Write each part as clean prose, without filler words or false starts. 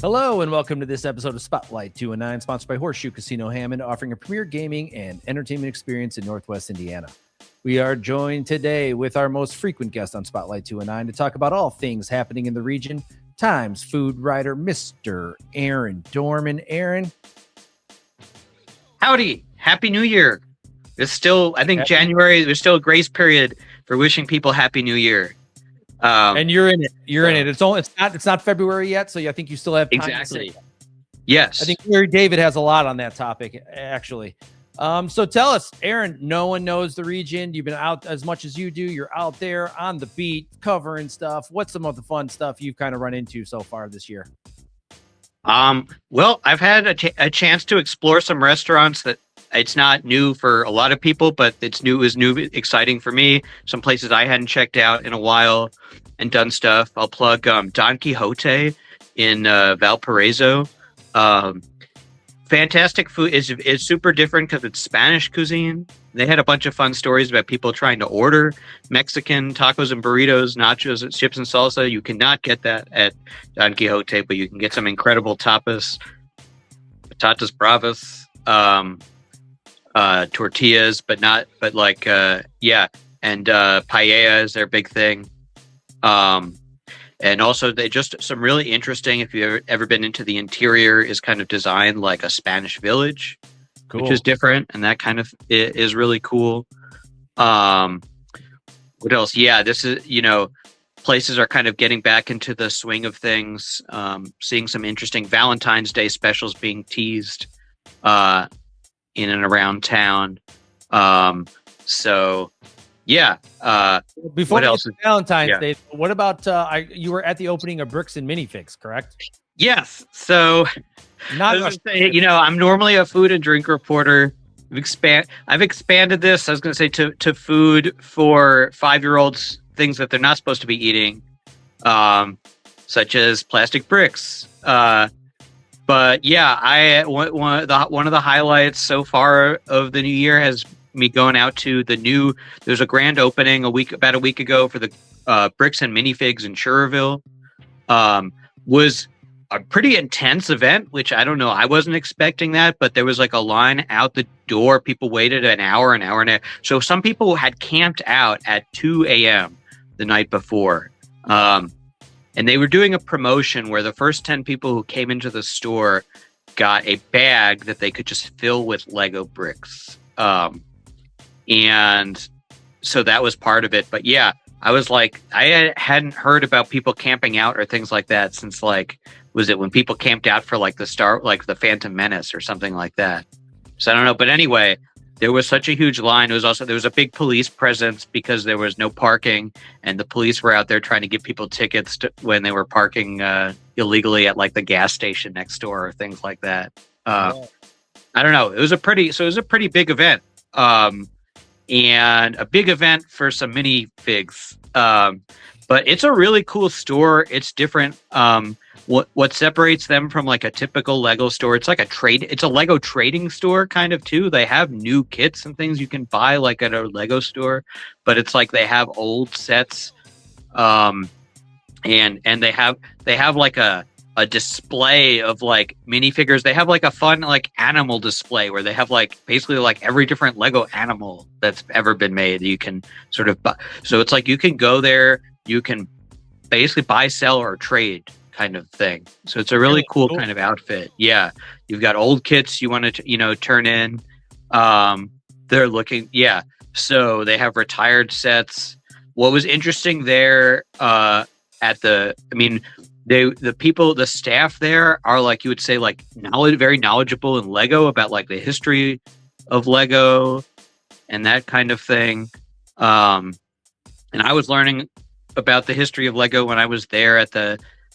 Hello and welcome to this episode of Spotlight 219, sponsored by Horseshoe Casino Hammond, offering a premier gaming and entertainment experience in Northwest Indiana. We are joined today with our most frequent guest on Spotlight 219 to talk about all things happening in the region, Times food writer, Mr. Aaron Dorman. Aaron. Howdy. Happy New Year. It's still, I think January, there's still a grace period for wishing people Happy New Year. And you're in it. You're in it. It's not February yet, so I think you still have time. Exactly. Yes. I think Larry David has a lot on that topic, actually. So tell us, Aaron, no one knows the region. You've been out as much as you do. You're out there on the beat, covering stuff. What's some of the fun stuff you've kind of run into so far this year? Well, I've had a chance to explore some restaurants that it's not new for a lot of people, but it was new, exciting for me. Some places I hadn't checked out in a while and done stuff. I'll plug Don Quixote in Valparaiso. Fantastic food. It's super different because it's Spanish cuisine. They had a bunch of fun stories about people trying to order Mexican tacos and burritos, nachos, chips and salsa. You cannot get that at Don Quixote, but you can get some incredible tapas, patatas bravas, tortillas, and paella is their big thing. And also they just some really interesting, if you've ever been into the interior, is kind of designed like a Spanish village, cool. Which is different. And that kind of is really cool. What else? Yeah, this is, places are kind of getting back into the swing of things. Seeing some interesting Valentine's Day specials being teased in and around town. Yeah. Before what else? Valentine's Day, what about you were at the opening of Bricks and Minifigs, correct? Yes. So I'm normally a food and drink reporter. I've expanded this. I was going to say to food for 5-year-olds, things that they're not supposed to be eating, such as plastic bricks. But yeah, one of the highlights so far of the new year has me going out to there's a grand opening about a week ago for the Bricks and Minifigs in Schererville. Was a pretty intense event, which I don't know. I wasn't expecting that, but there was like a line out the door. People waited an hour and a half. So some people had camped out at 2 a.m. the night before. And they were doing a promotion where the first 10 people who came into the store got a bag that they could just fill with Lego bricks. And so that was part of it. But yeah, I was like, I hadn't heard about people camping out or things like that since was it when people camped out for the Phantom Menace or something like that? So I don't know. But anyway, there was such a huge line. There was a big police presence because there was no parking, and the police were out there trying to give people tickets when they were parking illegally at the gas station next door or things like that. I don't know. It was a pretty big event. And a big event for some minifigs. But it's a really cool store. It's different. What separates them from a typical Lego store, it's it's a Lego trading store kind of too. They have new kits and things you can buy at a Lego store, but it's they have old sets. And they have a display of minifigures. They have a fun animal display where they have basically every different Lego animal that's ever been made. You can sort of buy. So it's you can go there, you can basically buy, sell, or trade kind of thing. So it's a really cool kind of outfit. Yeah, you've got old kits you want to turn in. They're looking. Yeah, so they have retired sets. What was interesting there the staff there are you would say very knowledgeable in Lego about the history of Lego and that kind of thing. And I was learning about the history of Lego when I was there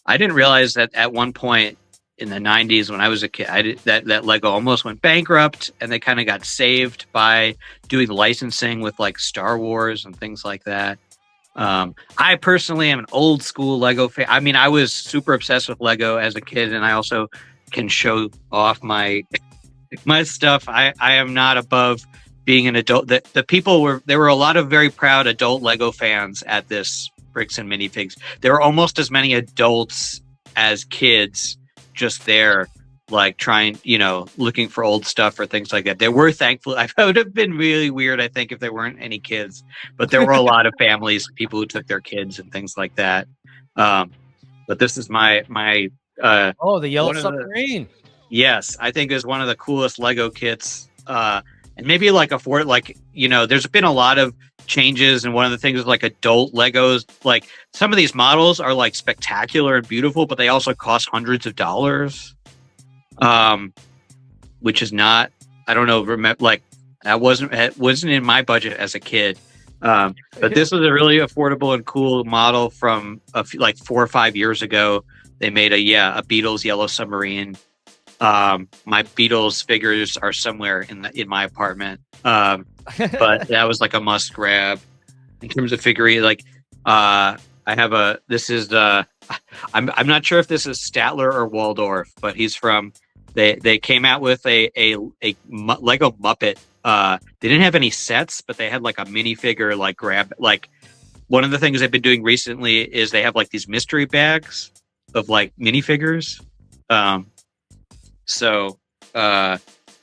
I didn't realize that at one point in the 90s when I was a kid, that Lego almost went bankrupt, and they kind of got saved by doing licensing with Star Wars and things like that. I personally am an old school Lego fan. I mean, I was super obsessed with Lego as a kid, and I also can show off my stuff. I am not above being an adult. There were a lot of very proud adult Lego fans at this Bricks and Minifigs. There were almost as many adults as kids just there, like trying, looking for old stuff or things like that. There were thankfully, I would have been really weird, I think, if there weren't any kids, but there were a lot of families, people who took their kids and things like that. But this is my the Yellow Submarine. Yes, I think is one of the coolest Lego kits. And maybe like there's been a lot of changes, and one of the things is like adult Legos, like some of these models are like spectacular and beautiful, but they also cost hundreds of dollars. Which is not, I don't know, like that wasn't in my budget as a kid. But this was a really affordable and cool model from like 4 or 5 years ago. They made a Beatles Yellow Submarine. My Beatles figures are somewhere in my apartment. But that was like a must grab in terms of figurine. Like, I have I'm not sure if this is Statler or Waldorf, but he's from, they came out with a Lego Muppet. They didn't have any sets, but they had like a minifigure, like one of the things they've been doing recently is they have like these mystery bags of like minifigures.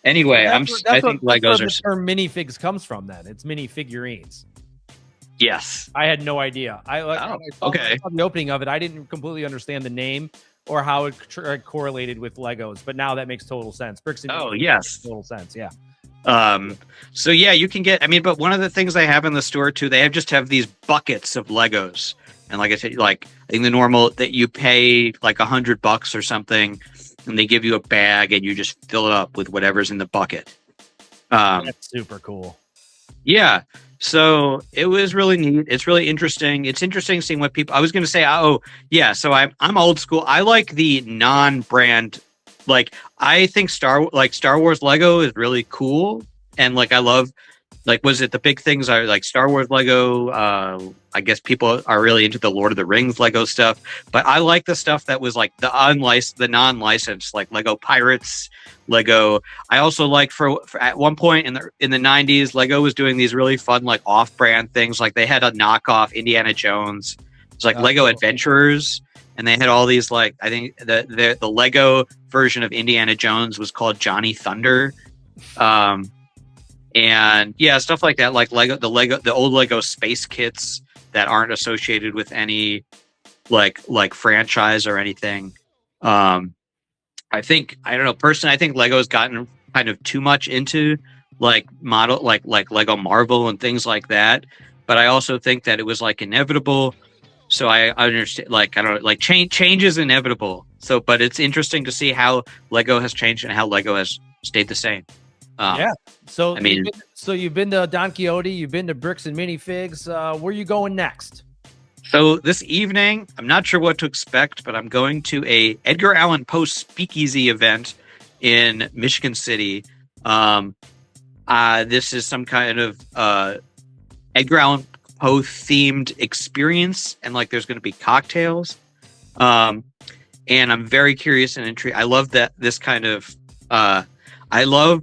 Anyway, I think Legos are. The term minifigs comes from. Then it's mini figurines. Yes, I had no idea. I saw the opening of it. I didn't completely understand the name or how it correlated with Legos, but now that makes total sense. Bricks and yes, total sense. Yeah. So yeah, you can get. I mean, but one of the things they have in the store too, they have these buckets of Legos, and like I said, like I think the normal that you pay like $100 or something. And they give you a bag, and you just fill it up with whatever's in the bucket. That's super cool. Yeah. So it was really neat. It's really interesting. It's interesting seeing what people. I was going to say, So I'm old school. I like the non-brand. Like I think Star Wars Lego is really cool, and like I love. Like, was it the big things are like Star Wars Lego? I guess people are really into the Lord of the Rings Lego stuff, but I like the stuff that was like the non-licensed, like Lego Pirates, Lego. I also like for at one point in the 90s, Lego was doing these really fun like off-brand things. Like they had a knockoff Indiana Jones. It's like Lego Adventurers, and they had all these like I think the Lego version of Indiana Jones was called Johnny Thunder. And yeah, stuff like that, like the old Lego space kits that aren't associated with any like franchise or anything. I don't know, personally, I think Lego's gotten kind of too much into like model like Lego Marvel and things like that. But I also think that it was like inevitable. So I understand, like, I don't know, like change is inevitable. So, but it's interesting to see how Lego has changed and how Lego has stayed the same. So I mean, you've been to Don Quixote, you've been to Bricks and Minifigs. Where are you going next? So this evening, I'm not sure what to expect, but I'm going to a Edgar Allan Poe speakeasy event in Michigan City. This is some kind of Edgar Allan Poe themed experience, and like there's going to be cocktails. And I'm very curious and intrigued. I love that this kind of I love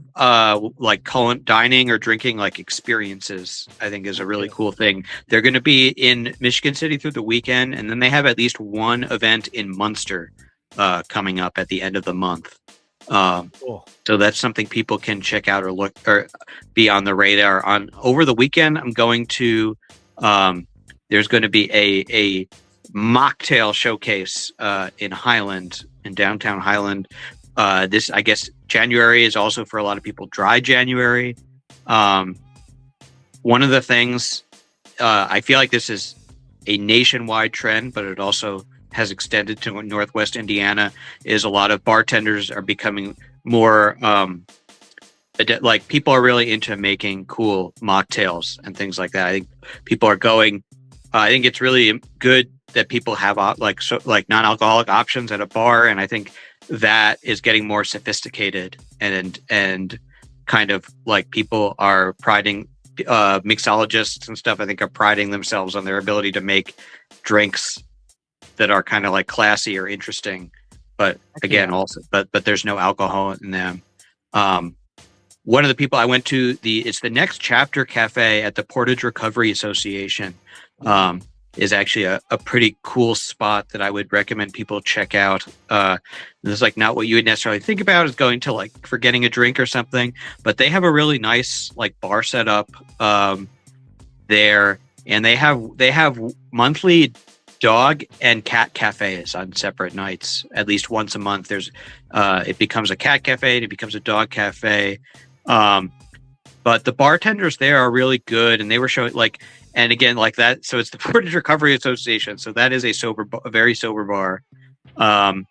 like dining or drinking like experiences. I think is a really cool thing. They're going to be in Michigan City through the weekend, and then they have at least one event in Munster coming up at the end of the month. Cool. So that's something people can check out or look or be on the radar on. Over the weekend, I'm going to. There's going to be a mocktail showcase in downtown Highland. This, I guess, January is also for a lot of people dry January. One of the things, I feel like this is a nationwide trend, but it also has extended to Northwest Indiana, is a lot of bartenders are becoming more, like people are really into making cool mocktails and things like that. I think people are going, I think it's really good that people have like non-alcoholic options at a bar. And I think that is getting more sophisticated and kind of like people are priding, mixologists and stuff, I think are priding themselves on their ability to make drinks that are kind of like classy or interesting, but again, also, but there's no alcohol in them. One of the people I went to it's the Next Chapter Cafe at the Portage Recovery Association. is actually a pretty cool spot that I would recommend people check out. This is like not what you would necessarily think about is going to like for getting a drink or something, but they have a really nice like bar setup there, and they have monthly dog and cat cafes on separate nights. At least once a month, there's it becomes a cat cafe and it becomes a dog cafe. But the bartenders there are really good, and they were showing like, and again like that. So it's the Portage Recovery Association. So that is a very sober bar. But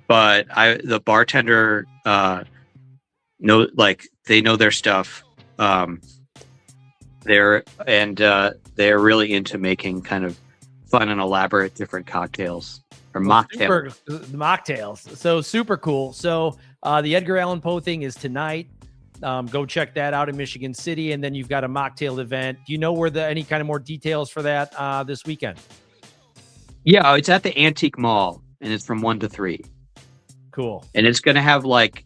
the bartender know like they know their stuff. They're really into making kind of fun and elaborate different cocktails or mocktails. Mocktails. So super cool. So the Edgar Allan Poe thing is tonight. Go check that out in Michigan City, and then you've got a mocktail event. Do you know where any kind of more details for that this weekend? Yeah, it's at the Antique Mall, and it's from 1 to 3. Cool. And it's going to have like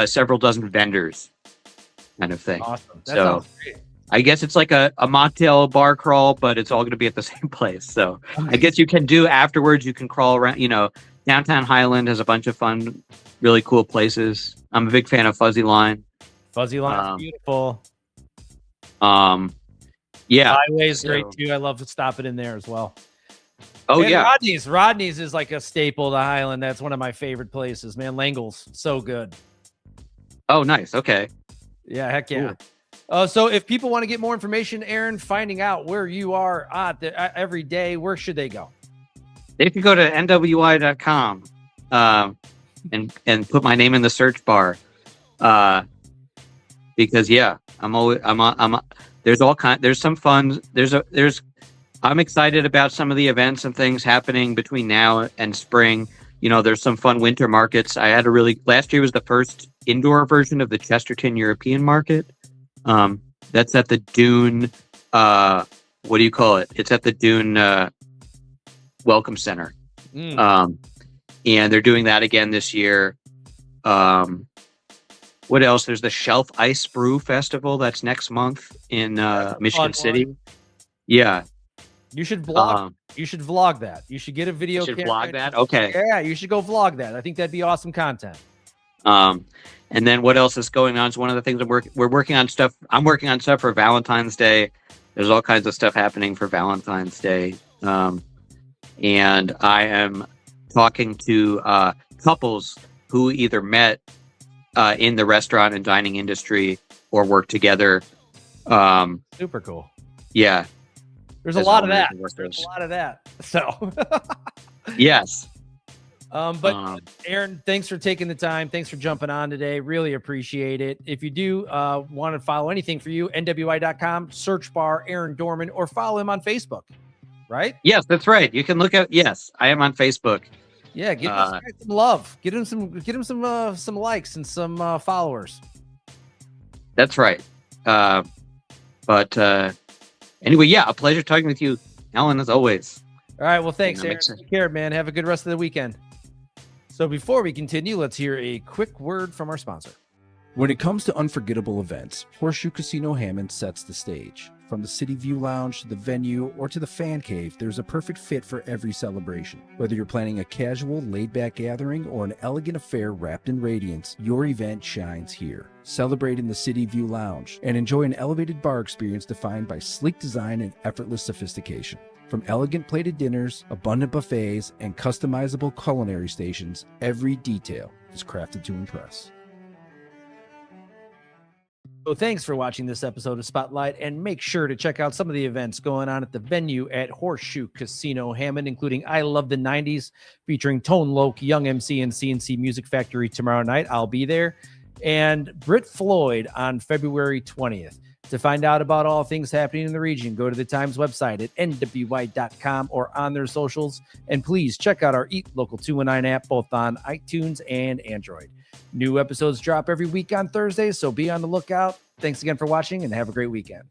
several dozen vendors, kind of thing. Awesome. That sounds great. I guess it's like a mocktail bar crawl, but it's all going to be at the same place. So I guess you can do afterwards. You can crawl around. Downtown Highland has a bunch of fun, really cool places. I'm a big fan of Fuzzy Line. Fuzzy Line is beautiful. Yeah. Highway's great too. I love stopping in there as well. Oh, and yeah. Rodney's is like a staple to Highland. That's one of my favorite places, man. Langle's so good. Oh, nice. Okay. Yeah, heck yeah. Cool. So if people want to get more information, Aaron, finding out where you are every day, where should they go? They could go to nwi.com and put my name in the search bar. Because there's some fun. I'm excited about some of the events and things happening between now and spring. There's some fun winter markets. Last year was the first indoor version of the Chesterton European Market. That's at the Dune. What do you call it? It's at the Dune Welcome Center. And they're doing that again this year. What else? There's the Shelf Ice Brew Festival that's next month in Michigan City. Yeah. You should vlog. You should vlog that. You should get a video. You should vlog that. Okay. Yeah, you should go vlog that. I think that'd be awesome content. And then what else is going on? Is one of the things we're working on stuff. I'm working on stuff for Valentine's Day. There's all kinds of stuff happening for Valentine's Day. And I am talking to couples who either met in the restaurant and dining industry or work together. Super cool. Yeah. There's a lot of that. There's a lot of that. So yes. But Aaron, thanks for taking the time. Thanks for jumping on today. Really appreciate it. If you do want to follow anything for you, NWI.com, search bar Aaron Dorman, or follow him on Facebook, right? Yes, that's right. You can look at, yes, I am on Facebook. Yeah, give him some love. Get him some likes and some followers. That's right. But anyway, yeah, a pleasure talking with you, Alan, as always. All right, well, thanks, Aaron. Take care, man. Have a good rest of the weekend. So before we continue, let's hear a quick word from our sponsor. When it comes to unforgettable events, Horseshoe Casino Hammond sets the stage. From the City View Lounge to the venue or to the fan cave, there's a perfect fit for every celebration. Whether you're planning a casual, laid-back gathering or an elegant affair wrapped in radiance, your event shines here. Celebrate in the City View Lounge and enjoy an elevated bar experience defined by sleek design and effortless sophistication. From elegant plated dinners, abundant buffets, and customizable culinary stations, every detail is crafted to impress. So thanks for watching this episode of Spotlight, and make sure to check out some of the events going on at the venue at Horseshoe Casino Hammond, including I Love the 90s, featuring Tone Loc, Young MC, and CNC Music Factory tomorrow night. I'll be there. And Brit Floyd on February 20th. To find out about all things happening in the region, go to the Times website at nwy.com or on their socials. And please check out our Eat Local 219 app, both on iTunes and Android. New episodes drop every week on Thursdays, so be on the lookout. Thanks again for watching, and have a great weekend.